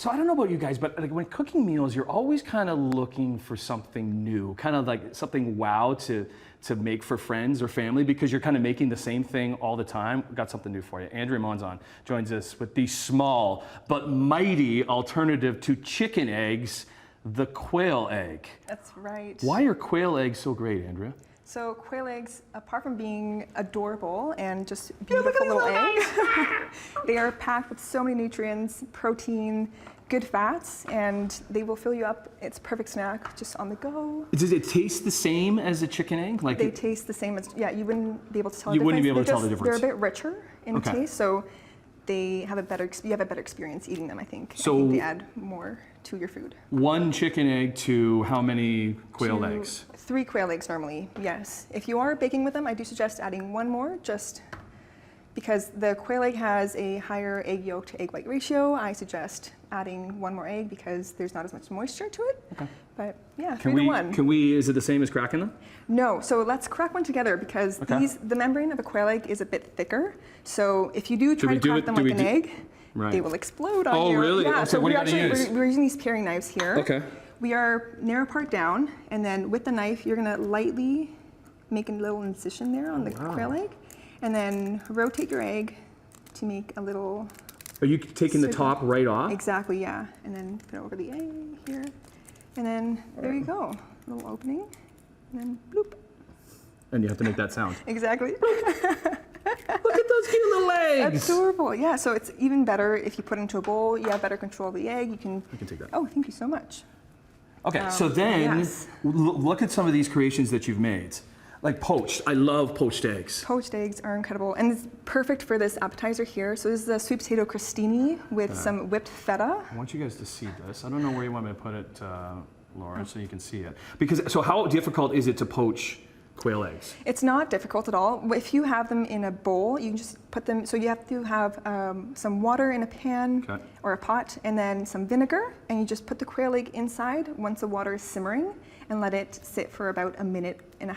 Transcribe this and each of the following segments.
So I don't know about you guys, but like when cooking meals, you're always kind of looking for something new, kind of like something wow to make for friends or family, because you're kind of making the same thing all the time. We've got something new for you. Andrea Monzon joins us with the small but mighty alternative to chicken eggs, the quail egg. That's right. Why are quail eggs so great, Andrea? So quail eggs, apart from being adorable and just beautiful little eggs, they are packed with so many nutrients, protein, good fats, and they will fill you up. It's a perfect snack, just on the go. Does it taste the same as a chicken egg? Like they taste the same as, yeah, you wouldn't be able to tell the difference. You wouldn't be able to tell the difference. They're a bit richer in taste, so they have you have a better experience eating them, I think. So I think they add more to your food. One chicken egg to how many quail eggs? 3 quail eggs normally, yes. If you are baking with them, I do suggest adding 1 more, just because the quail egg has a higher egg yolk to egg white ratio. I suggest adding 1 more egg because there's not as much moisture to it. Okay. But yeah, 3 to 1. Is it the same as cracking them? No, so let's crack one together because the membrane of a quail egg is a bit thicker. So if you do try to crack them like an egg, they will explode on you. Oh, really? Yeah, Okay, so what are you gonna use? we're using these paring knives here. Okay. We are narrow part down, and then with the knife, you're gonna lightly make a little incision there on the quail egg, and then rotate your egg to make a little... Are you taking the top right off? Exactly, yeah. And then put it over the egg here. And then there you go. Little opening, and then bloop. And you have to make that sound. Exactly. Look at those cute little eggs. Adorable, yeah. So it's even better if you put it into a bowl. You have better control of the egg. I can take that. Oh, thank you so much. Okay, so then look at some of these creations that you've made. Like poached. I love poached eggs. Poached eggs are incredible, and it's perfect for this appetizer here. So this is a sweet potato crostini with some whipped feta. I want you guys to see this. I don't know where you want me to put it, Laura, so you can see it. So how difficult is it to poach quail eggs? It's not difficult at all. If you have them in a bowl, you can just put them, so you have to have some water in a pan or a pot, and then some vinegar, and you just put the quail egg inside once the water is simmering, and let it sit for about 1.5 minutes, and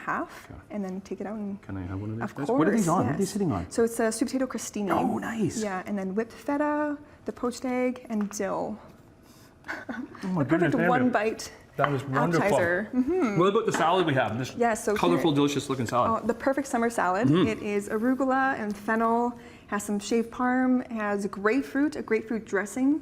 then take it out. And can I have one of these? Of course. What are these on? Yes. What are they sitting on? So it's a sweet potato crostini. Oh, nice. Yeah, and then whipped feta, the poached egg, and dill. Oh my goodness, perfect one bite. That was wonderful. Appetizer. What about the salad we have? This colorful, delicious looking salad. Oh, the perfect summer salad. It is arugula and fennel, has some shaved parm, has grapefruit, a grapefruit dressing,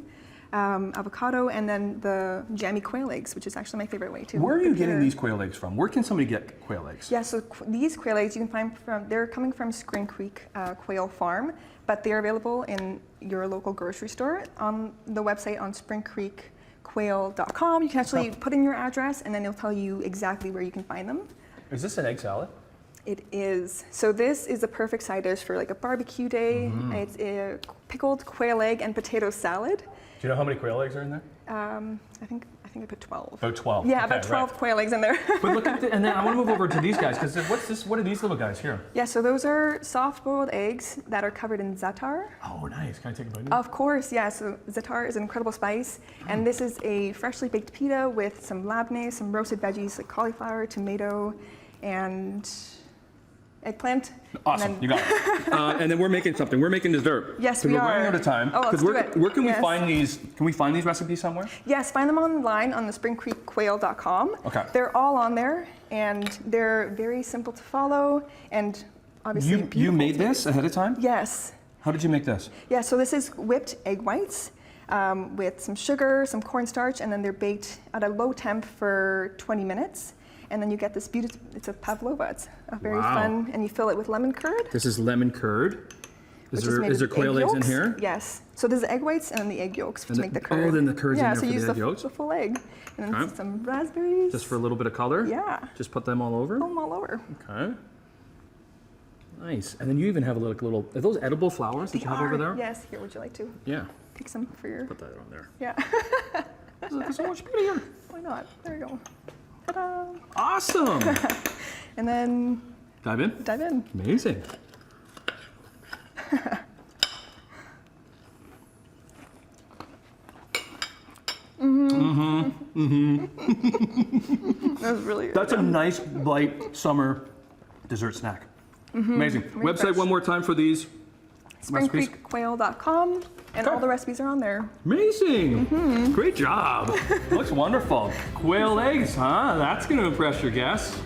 avocado, and then the jammy quail eggs, which is actually my favorite way to Where are you getting these quail eggs from? Where can somebody get quail eggs? Yeah, so these quail eggs you can find they're coming from Spring Creek Quail Farm, but they're available in your local grocery store on the website on springcreekquail.com. You can actually put in your address, and then it'll tell you exactly where you can find them. Is this an egg salad? It is. So this is a perfect side dish for like a barbecue day. It's a pickled quail egg and potato salad. Do you know how many quail eggs are in there? I think I put 12. About 12. Yeah, about 12 quail eggs in there. But look at and then I want to move over to these guys, because what's this? What are these little guys here? Yeah, so those are soft-boiled eggs that are covered in za'atar. Oh, nice. Can I take a bite? Of course, yeah. So za'atar is an incredible spice, and this is a freshly baked pita with some labneh, some roasted veggies like cauliflower, tomato, and eggplant. Awesome, you got it. And then we're making something. We're making dessert. Yes, we are. We're running out of time. Oh, let's do it. Where can we find these? Can we find these recipes somewhere? Yes, find them online on the springcreekquail.com. Okay. They're all on there, and they're very simple to follow, and obviously beautiful. You made this ahead of time? Yes. How did you make this? Yeah, so this is whipped egg whites with some sugar, some cornstarch, and then they're baked at a low temp for 20 minutes. And then you get this beautiful, it's a pavlova. It's a very fun, and you fill it with lemon curd. This is lemon curd. Is there quail eggs in here? Yes. So there's the egg whites and then the egg yolks to make the curd. Oh, then the curd's in there so for use the egg yolks? the full egg. And then some raspberries. Just for a little bit of color? Yeah. Just put them all over? Put them all over. Okay. Nice. And then you even have a little, are those edible flowers that you have over there? Yes. Here, would you like to? Yeah. Take some for your... Put that on there. Yeah. It's so much prettier. Why not? There you go. Ta-da! Awesome! And then... Dive in? Dive in. Amazing. That was really good. That's a nice, light summer dessert snack. Amazing. Website one more time for these recipes. springcreekquail.com. And Okay. all the recipes are on there. Amazing. Great job. Looks wonderful. Quail eggs, huh? That's going to impress your guests.